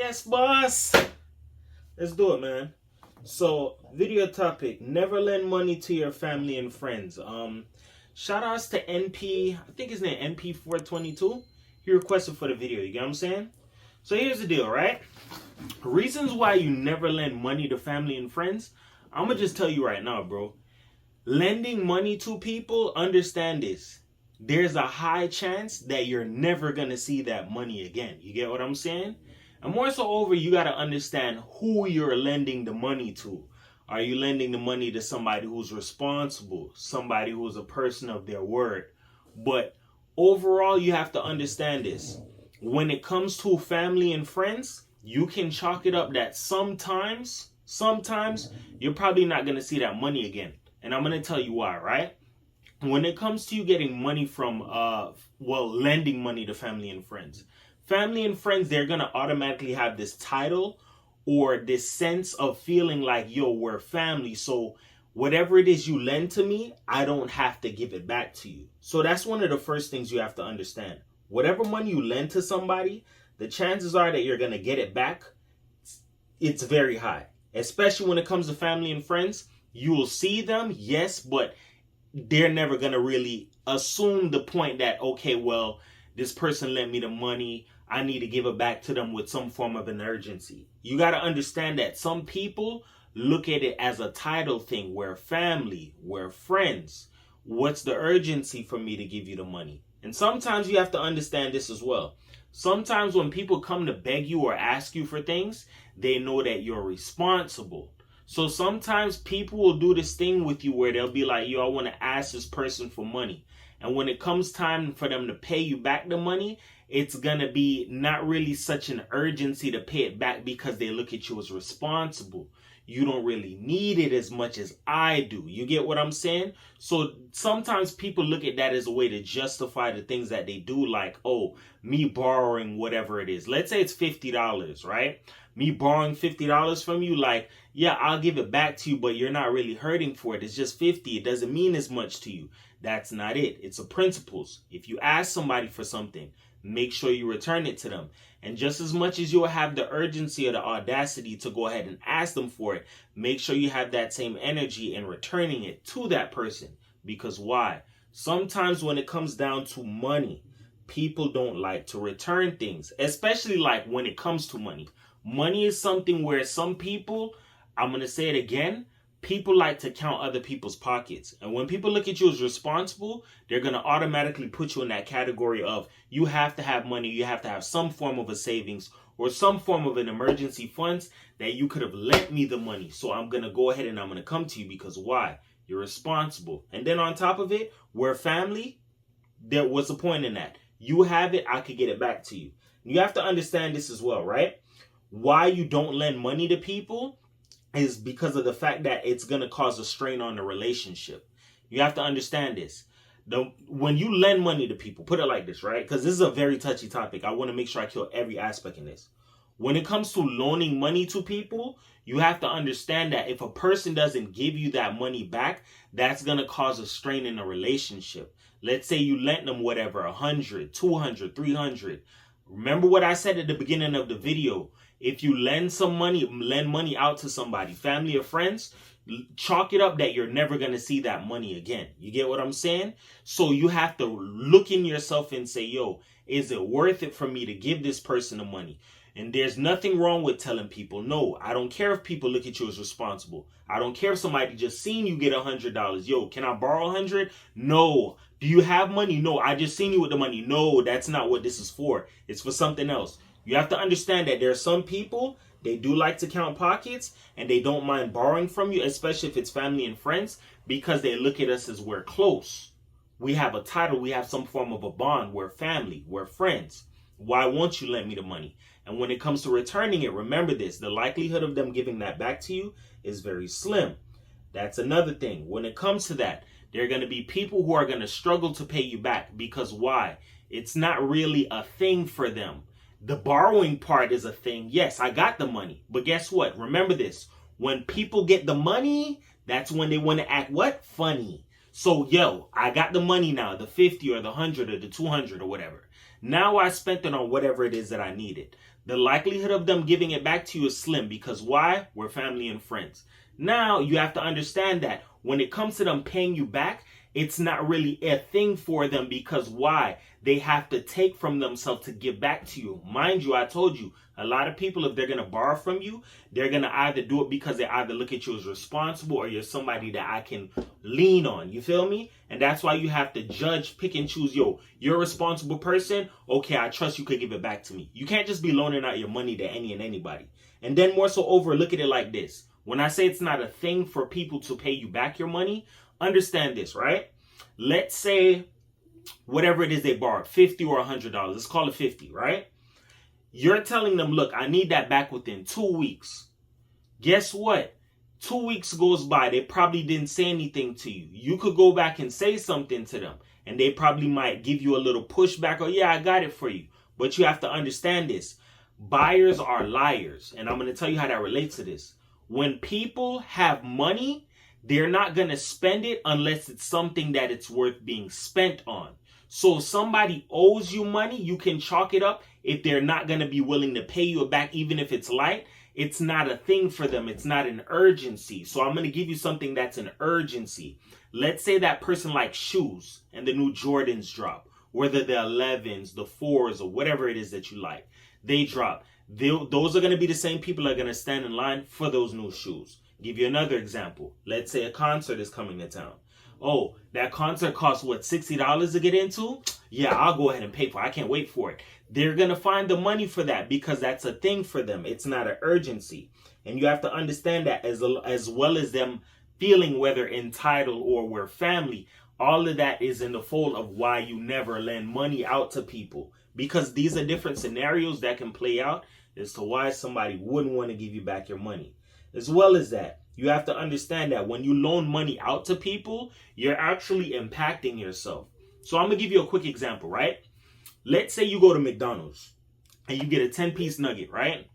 Yes, boss. Let's do it, man. So, video topic: never lend money to your family and friends. Shout outs to NP. I think his name NP422. He requested for the video. You get what I'm saying? So here's the deal, right? Reasons why you never lend money to family and friends. I'm gonna just tell you right now, bro. Lending money to people, understand this. There's a high chance that you're never gonna see that money again. You get what I'm saying? And more so over, you gotta understand who you're lending the money to. Are you lending the money to somebody who's responsible, somebody who's a person of their word? But overall, you have to understand this. When it comes to family and friends, you can chalk it up that sometimes you're probably not gonna see that money again. And I'm gonna tell you why, right? When it comes to you getting money from, lending money to family and friends, they're going to automatically have this title or this sense of feeling like, yo, we're family. So whatever it is you lend to me, I don't have to give it back to you. So that's one of the first things you have to understand. Whatever money you lend to somebody, the chances are that you're going to get it back. It's very high, especially when it comes to family and friends. You will see them, yes, but they're never going to really assume the point that, okay, well, this person lent me the money, I need to give it back to them with some form of an urgency. You got to understand that some people look at it as a title thing. We're family, we're friends. What's the urgency for me to give you the money? And sometimes you have to understand this as well. Sometimes when people come to beg you or ask you for things, they know that you're responsible. So sometimes people will do this thing with you where they'll be like, yo, I want to ask this person for money. And when it comes time for them to pay you back the money, it's going to be not really such an urgency to pay it back because they look at you as responsible. You don't really need it as much as I do. You get what I'm saying? So sometimes people look at that as a way to justify the things that they do, like, oh, me borrowing whatever it is. Let's say it's $50, right? Me borrowing $50 from you, like, yeah, I'll give it back to you, but you're not really hurting for it. It's just 50. It doesn't mean as much to you. That's not it. It's a principles. If you ask somebody for something, make sure you return it to them. And just as much as you'll have the urgency or the audacity to go ahead and ask them for it, make sure you have that same energy in returning it to that person. Because why? Sometimes when it comes down to money, people don't like to return things, especially like when it comes to money. Money is something where some people, I'm going to say it again, people like to count other people's pockets. And when people look at you as responsible, they're going to automatically put you in that category of you have to have money, you have to have some form of a savings or some form of an emergency funds that you could have lent me the money. So I'm going to go ahead and I'm going to come to you because why? You're responsible. And then on top of it, we're family. What's the point in that? You have it, I could get it back to you. You have to understand this as well, right? Why you don't lend money to people is because of the fact that it's going to cause a strain on the relationship. You have to understand this. When you lend money to people, put it like this, right? Because this is a very touchy topic. I want to make sure I kill every aspect in this. When it comes to loaning money to people, you have to understand that if a person doesn't give you that money back, that's going to cause a strain in a relationship. Let's say you lent them whatever, 100, 200, 300. Remember what I said at the beginning of the video. If you lend money out to somebody, family or friends, chalk it up that you're never going to see that money again. You get what I'm saying? So you have to look in yourself and say, yo, is it worth it for me to give this person the money? And there's nothing wrong with telling people, no, I don't care if people look at you as responsible. I don't care if somebody just seen you get $100. Yo, can I borrow 100? No. Do you have money? No, I just seen you with the money. No, that's not what this is for. It's for something else. You have to understand that there are some people, they do like to count pockets and they don't mind borrowing from you, especially if it's family and friends, because they look at us as we're close. We have a title, we have some form of a bond, we're family, we're friends. Why won't you lend me the money? And when it comes to returning it, remember this, the likelihood of them giving that back to you is very slim. That's another thing. When it comes to that, there are going to be people who are going to struggle to pay you back because why? It's not really a thing for them. The borrowing part is a thing. Yes, I got the money. But guess what? Remember this. When people get the money, that's when they want to act what? Funny. So, yo, I got the money now, the 50 or the 100 or the 200 or whatever. Now I spent it on whatever it is that I needed. the likelihood of them giving it back to you is slim, because why? We're family and friends. Now you have to understand that when it comes to them paying you back, it's not really a thing for them, because why? They have to take from themselves to give back to you. Mind you, I told you, a lot of people, if they're going to borrow from you, they're going to either do it because they either look at you as responsible, or you're somebody that I can lean on. You feel me? And that's why you have to judge, pick and choose. Yo, you're a responsible person. Okay, I trust you could give it back to me. You can't just be loaning out your money to any and anybody. And then more so over, look at it like this. When I say it's not a thing for people to pay you back your money, understand this, right? Let's say whatever it is they borrowed, $50 or $100. Let's call it 50, right? You're telling them, look, I need that back within 2 weeks. Guess what? 2 weeks goes by. They probably didn't say anything to you. You could go back and say something to them, and they probably might give you a little pushback, or yeah, I got it for you. But you have to understand this. Buyers are liars. And I'm going to tell you how that relates to this. When people have money, they're not going to spend it unless it's something that it's worth being spent on. So if somebody owes you money, you can chalk it up. If they're not going to be willing to pay you back, even if it's light, it's not a thing for them. It's not an urgency. So I'm going to give you something that's an urgency. Let's say that person likes shoes and the new Jordans drop, whether the 11s, the 4s, or whatever it is that you like. They drop. Those are going to be the same people that are going to stand in line for those new shoes. Give you another example. Let's say a concert is coming to town. Oh, that concert costs what, $60 to get into? Yeah, I'll go ahead and pay for it. I can't wait for it. They're going to find the money for that because that's a thing for them. It's not an urgency. And you have to understand that as well as them feeling whether entitled or we're family. All of that is in the fold of why you never lend money out to people. Because these are different scenarios that can play out as to why somebody wouldn't want to give you back your money. As well as that, you have to understand that when you loan money out to people, you're actually impacting yourself. So I'm going to give you a quick example, right? Let's say you go to McDonald's and you get a 10-piece nugget, right?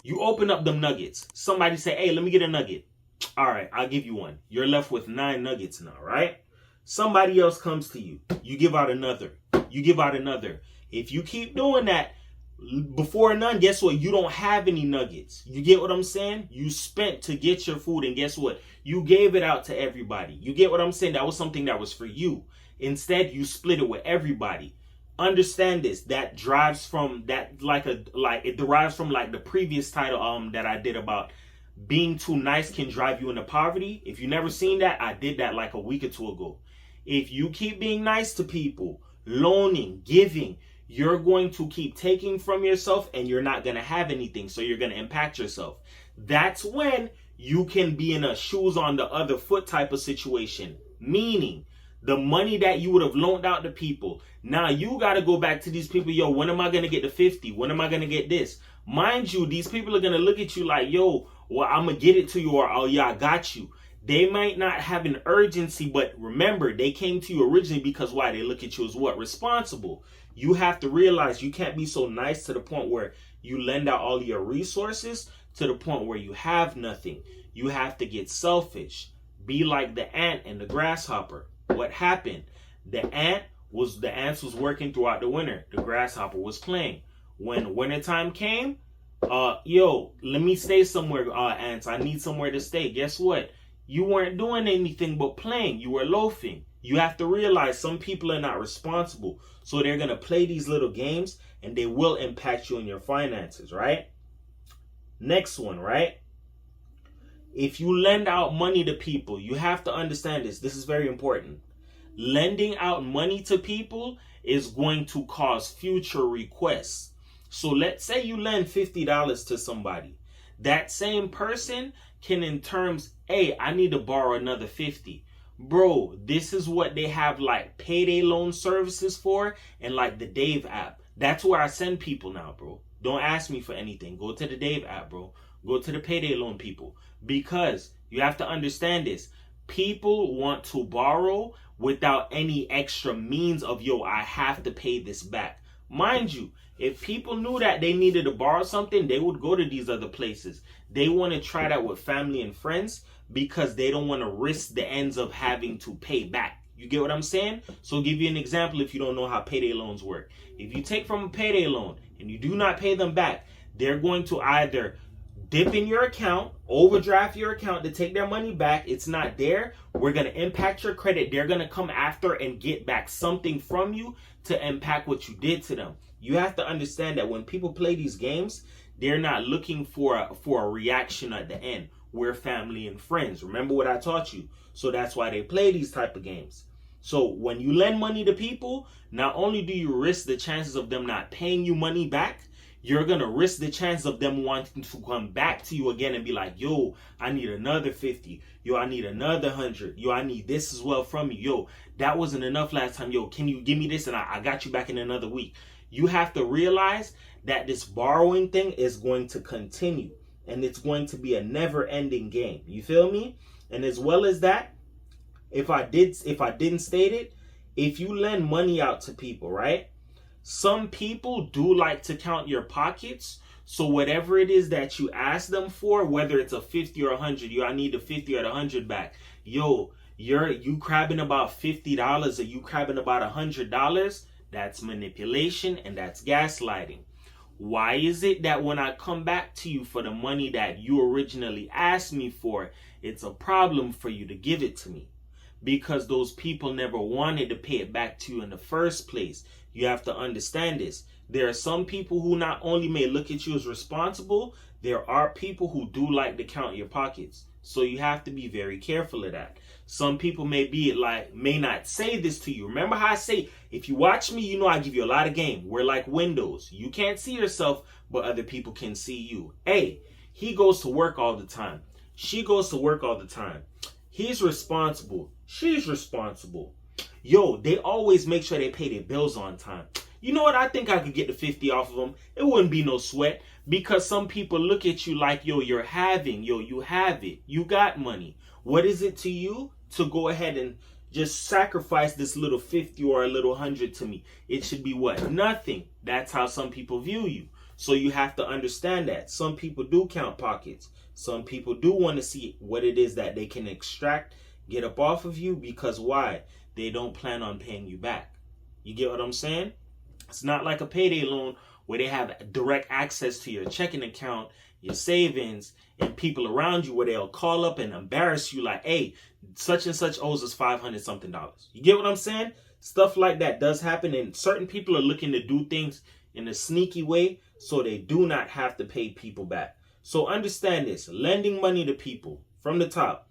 You open up them nuggets. Somebody say, hey, let me get a nugget. All right, I'll give you one. You're left with 9 nuggets now, right? Somebody else comes to you. You give out another. You give out another. If you keep doing that, before none, guess what? You don't have any nuggets. You get what I'm saying? You spent to get your food, and guess what? You gave it out to everybody. You get what I'm saying? That was something that was for you. Instead, you split it with everybody. Understand this. That derives from it derives from like the previous title that I did about being too nice can drive you into poverty. If you never seen that, I did that like a week or 2 ago. If you keep being nice to people, loaning, giving, you're going to keep taking from yourself and you're not going to have anything. So you're going to impact yourself. That's when you can be in a shoes on the other foot type of situation. Meaning the money that you would have loaned out to people. Now you got to go back to these people. Yo, when am I going to get the 50? When am I going to get this? Mind you, these people are going to look at you like, yo, well, I'm going to get it to you, or, oh yeah, I got you. They might not have an urgency, but remember, they came to you originally because why? They look at you as what? Responsible. You have to realize you can't be so nice to the point where you lend out all your resources to the point where you have nothing. You have to get selfish. Be like the ant and the grasshopper. What happened? The ants was working throughout the winter. The grasshopper was playing. When wintertime came, yo, let me stay somewhere, ants. I need somewhere to stay. Guess what? You weren't doing anything but playing. You were loafing. You have to realize some people are not responsible. So they're going to play these little games and they will impact you in your finances, right? Next one, right? If you lend out money to people, you have to understand this. This is very important. Lending out money to people is going to cause future requests. So let's say you lend $50 to somebody. That same person can in terms, hey, I need to borrow another 50. Bro, this is what they have like payday loan services for and like the Dave app. That's where I send people now, bro. Don't ask me for anything. Go to the Dave app, bro. Go to the payday loan people. Because you have to understand this. People want to borrow without any extra means of, yo, I have to pay this back. Mind you, if people knew that they needed to borrow something, they would go to these other places. They want to try that with family and friends because they don't want to risk the ends of having to pay back. You get what I'm saying? So I'll give you an example if you don't know how payday loans work. If you take from a payday loan and you do not pay them back, they're going to either dip in your account, overdraft your account to take their money back. It's not there. We're going to impact your credit. They're going to come after and get back something from you to impact what you did to them. You have to understand that when people play these games, they're not looking for a reaction at the end. We're family and friends. Remember what I taught you. So that's why they play these type of games. So when you lend money to people, not only do you risk the chances of them not paying you money back, you're going to risk the chance of them wanting to come back to you again and be like, yo, I need another 50. Yo, I need another 100. Yo, I need this as well from you. Yo, that wasn't enough last time. Yo, can you give me this? And I got you back in another week. You have to realize that this borrowing thing is going to continue. And it's going to be a never-ending game. You feel me? And as well as that, if I didn't state it, if you lend money out to people, right? Some people do like to count your pockets. So whatever it is that you ask them for, whether it's a 50 or 100, yo, I need the 50 or the 100 back. Yo, you crabbing about $50 or you crabbing about $100, that's manipulation and that's gaslighting. Why is it that when I come back to you for the money that you originally asked me for, it's a problem for you to give it to me? Because those people never wanted to pay it back to you in the first place. You have to understand this. There are some people who not only may look at you as responsible, there are people who do like to count your pockets. So you have to be very careful of that. Some people may not say this to you. Remember how I say, if you watch me, you know I give you a lot of game. We're like windows. You can't see yourself, but other people can see you. Hey, he goes to work all the time. She goes to work all the time. He's responsible. She's responsible. Yo, they always make sure they pay their bills on time. You know what? I think I could get the 50 off of them. It wouldn't be no sweat, because some people look at you like, yo, you have it. You got money. What is it to you to go ahead and just sacrifice this little 50 or a little 100 to me? It should be what? Nothing. That's how some people view you. So you have to understand that. Some people do count pockets. Some people do want to see what it is that they can extract, get up off of you, because why? They don't plan on paying you back. You get what I'm saying? It's not like a payday loan where they have direct access to your checking account, your savings, and people around you, where they'll call up and embarrass you like, hey, such and such owes us $500 something. You get what I'm saying? Stuff like that does happen, and certain people are looking to do things in a sneaky way so they do not have to pay people back. So understand this. Lending money to people, from the top,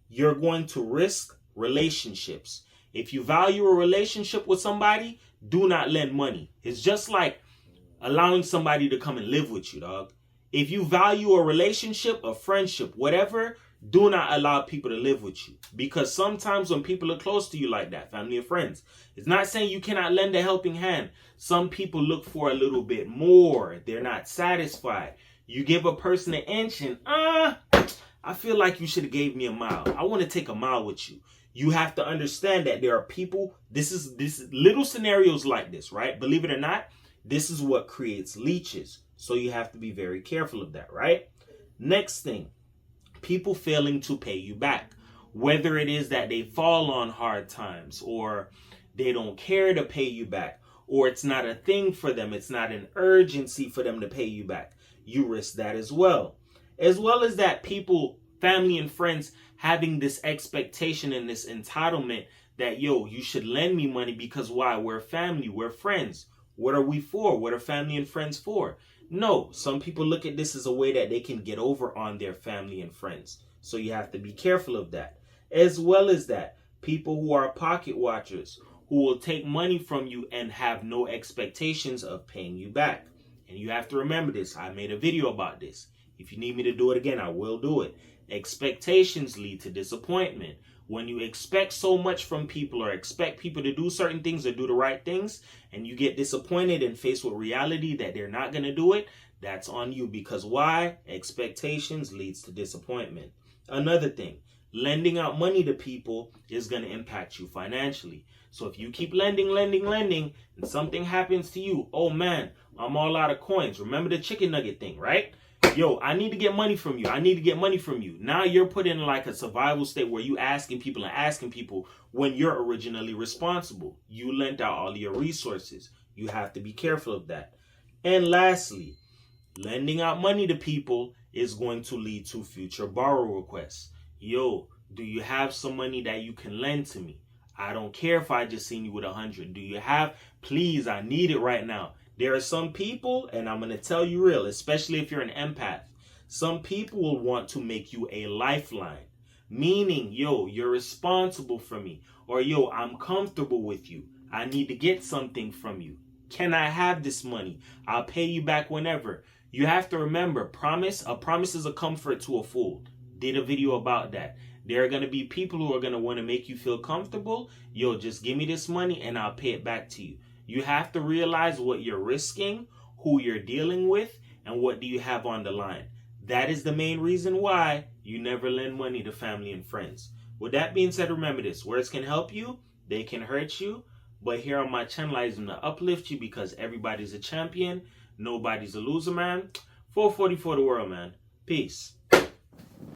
you're going to risk relationships. If you value a relationship with somebody, do not lend money. It's just like allowing somebody to come and live with you, dog. If you value a relationship, a friendship, whatever, do not allow people to live with you. Because sometimes when people are close to you like that, family or friends, it's not saying you cannot lend a helping hand. Some people look for a little bit more. They're not satisfied. You give a person an inch and, I feel like you should have gave me a mile. I want to take a mile with you. You have to understand that there are people, this is little scenarios like this, right? Believe it or not, this is what creates leeches. So you have to be very careful of that, right? Next thing, people failing to pay you back. Whether it is that they fall on hard times, or they don't care to pay you back, or it's not a thing for them. It's not an urgency for them to pay you back. You risk that as well. As well as that, people, family and friends, having this expectation and this entitlement that, yo, you should lend me money because why? We're family, we're friends. What are we for? What are family and friends for? No, some people look at this as a way that they can get over on their family and friends. So you have to be careful of that. As well as that, people who are pocket watchers, who will take money from you and have no expectations of paying you back. And you have to remember this. I made a video about this. If you need me to do it again, I will do it. Expectations lead to disappointment. When you expect so much from people, or expect people to do certain things or do the right things, and you get disappointed and faced with reality that they're not going to do it, that's on you. Because why? Expectations leads to disappointment. Another thing, lending out money to people is going to impact you financially. So if you keep lending, and something happens to you, oh man, I'm all out of coins. Remember the chicken nugget thing, right? Yo, I need to get money from you. Now you're put in like a survival state where you asking people when you're originally responsible. You lent out all your resources. You have to be careful of that. And lastly, Lending out money to people is going to lead to future borrow requests. Yo, do you have some money that you can lend to me? I don't care if I just seen you with 100. Do you have? Please, I need it right now. There are some people, and I'm going to tell you real, especially if you're an empath, some people will want to make you a lifeline. Meaning, yo, you're responsible for me. Or, yo, I'm comfortable with you. I need to get something from you. Can I have this money? I'll pay you back whenever. You have to remember, a promise is a comfort to a fool. Did a video about that. There are going to be people who are going to want to make you feel comfortable. Yo, just give me this money and I'll pay it back to you. You have to realize what you're risking, who you're dealing with, and what do you have on the line. That is the main reason why you never lend money to family and friends. With that being said, remember this. Words can help you. They can hurt you. But here on my channel, I am to uplift you because everybody's a champion. Nobody's a loser, man. 440 for the world, man. Peace.